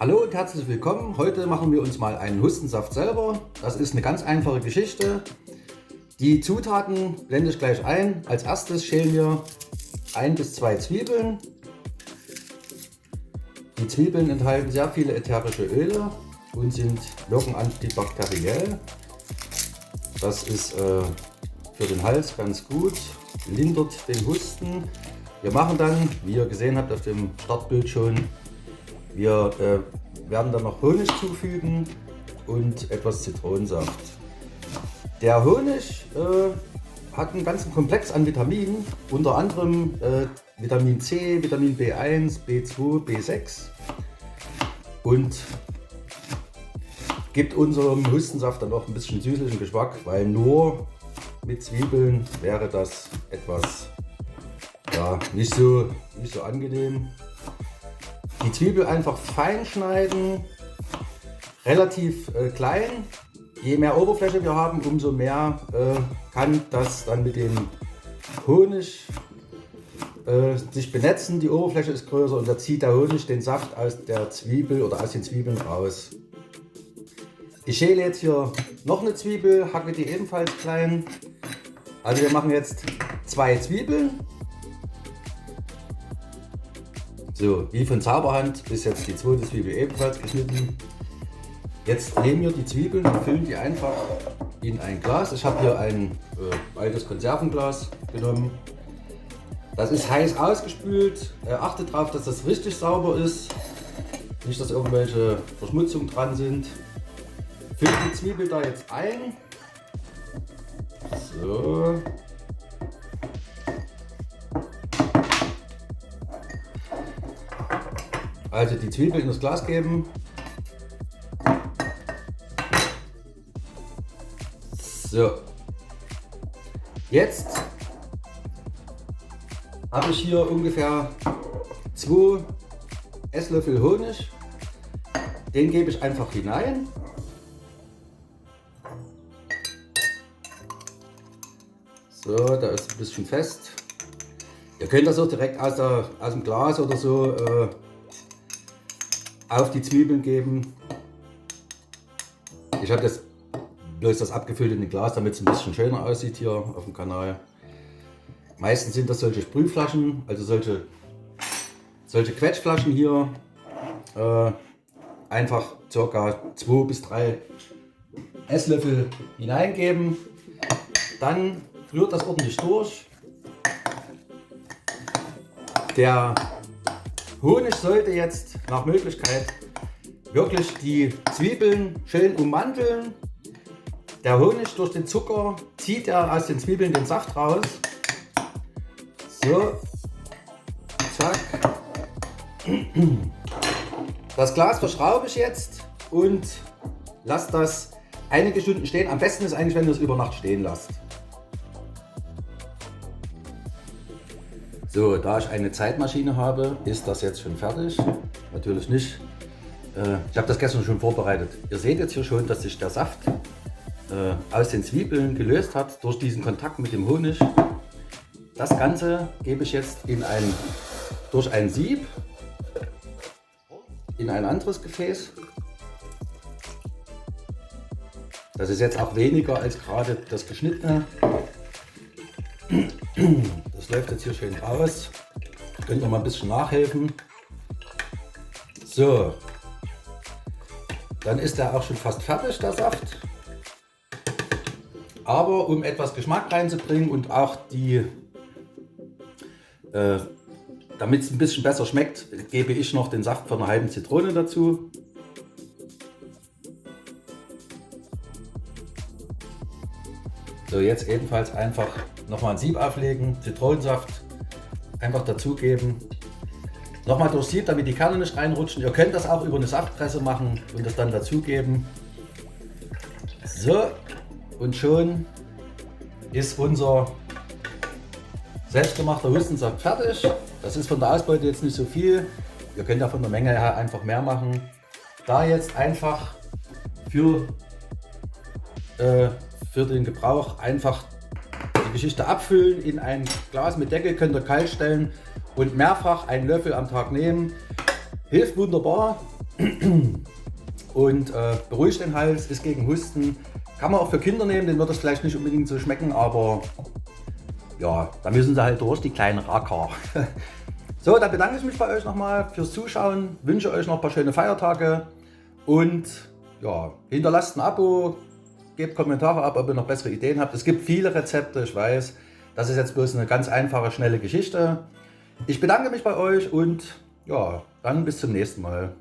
Hallo und herzlich willkommen. Heute machen wir uns mal einen Hustensaft selber. Das ist eine ganz einfache Geschichte. Die Zutaten blende ich gleich ein. Als erstes schälen wir 1 bis 2 Zwiebeln. Die Zwiebeln enthalten sehr viele ätherische Öle und wirken antibakteriell. Das ist für den Hals ganz gut, lindert den Husten. Wir machen dann, wie ihr gesehen habt auf dem Startbild schon, wir werden dann noch Honig zufügen und etwas Zitronensaft. Der Honig hat einen ganzen Komplex an Vitaminen, unter anderem Vitamin C, Vitamin B1, B2, B6 und gibt unserem Hustensaft dann noch ein bisschen süßlichen Geschmack, weil nur mit Zwiebeln wäre das etwas nicht so angenehm. Die Zwiebel einfach fein schneiden, relativ klein. Je mehr Oberfläche wir haben, umso mehr kann das dann mit dem Honig sich benetzen. Die Oberfläche ist größer und da zieht der Honig den Saft aus der Zwiebel oder aus den Zwiebeln raus. Ich schäle jetzt hier noch eine Zwiebel, hacke die ebenfalls klein. Also wir machen jetzt 2 Zwiebeln. So, wie von Zauberhand ist jetzt die zweite Zwiebel ebenfalls geschnitten. Jetzt nehmen wir die Zwiebeln und füllen die einfach in ein Glas. Ich habe hier ein altes Konservenglas genommen. Das ist heiß ausgespült. Achtet darauf, dass das richtig sauber ist. Nicht, dass irgendwelche Verschmutzungen dran sind. Füllt die Zwiebel da jetzt ein. So. Also die Zwiebel in das Glas geben. So. Jetzt habe ich hier ungefähr 2 Esslöffel Honig. Den gebe ich einfach hinein. So, da ist ein bisschen fest. Ihr könnt das auch direkt aus dem Glas oder so auf die Zwiebeln geben. Ich habe jetzt bloß das abgefüllt in ein Glas, damit es ein bisschen schöner aussieht hier auf dem Kanal. Meistens sind das solche Sprühflaschen, also solche Quetschflaschen hier. Einfach ca. 2 bis 3 Esslöffel hineingeben. Dann rührt das ordentlich durch. Der Honig sollte jetzt nach Möglichkeit wirklich die Zwiebeln schön ummanteln. Der Honig durch den Zucker zieht er aus den Zwiebeln den Saft raus. So, zack. Das Glas verschraube ich jetzt und lasse das einige Stunden stehen. Am besten ist eigentlich, wenn ihr es über Nacht stehen lasst. So, da ich eine Zeitmaschine habe, ist das jetzt schon fertig. Natürlich nicht. Ich habe das gestern schon vorbereitet. Ihr seht jetzt hier schon, dass sich der Saft aus den Zwiebeln gelöst hat durch diesen Kontakt mit dem Honig. Das Ganze gebe ich jetzt durch ein Sieb in ein anderes Gefäß. Das ist jetzt auch weniger als gerade das geschnittene. Das läuft jetzt hier schön raus. Könnt ihr mal ein bisschen nachhelfen. So, dann ist der auch schon fast fertig, der Saft. Aber um etwas Geschmack reinzubringen und auch damit es ein bisschen besser schmeckt, gebe ich noch den Saft von einer halben Zitrone dazu. So, jetzt ebenfalls einfach nochmal ein Sieb auflegen, Zitronensaft einfach dazugeben. Nochmal durchs Sieb, damit die Kerne nicht reinrutschen. Ihr könnt das auch über eine Saftpresse machen und das dann dazugeben. So, und schon ist unser selbstgemachter Hustensaft fertig. Das ist von der Ausbeute jetzt nicht so viel. Ihr könnt ja von der Menge her einfach mehr machen. Da jetzt einfach für den Gebrauch einfach die Geschichte abfüllen in ein Glas mit Deckel, könnt ihr kalt stellen und mehrfach einen Löffel am Tag nehmen. Hilft wunderbar. Und beruhigt den Hals, ist gegen Husten. Kann man auch für Kinder nehmen, denen wird das vielleicht nicht unbedingt so schmecken, aber ja, da müssen sie halt durch, die kleinen Racker. So, dann bedanke ich mich bei euch nochmal fürs Zuschauen, wünsche euch noch ein paar schöne Feiertage und ja, hinterlasst ein Abo, gebt Kommentare ab, ob ihr noch bessere Ideen habt. Es gibt viele Rezepte, ich weiß, das ist jetzt bloß eine ganz einfache, schnelle Geschichte. Ich bedanke mich bei euch und ja, dann bis zum nächsten Mal.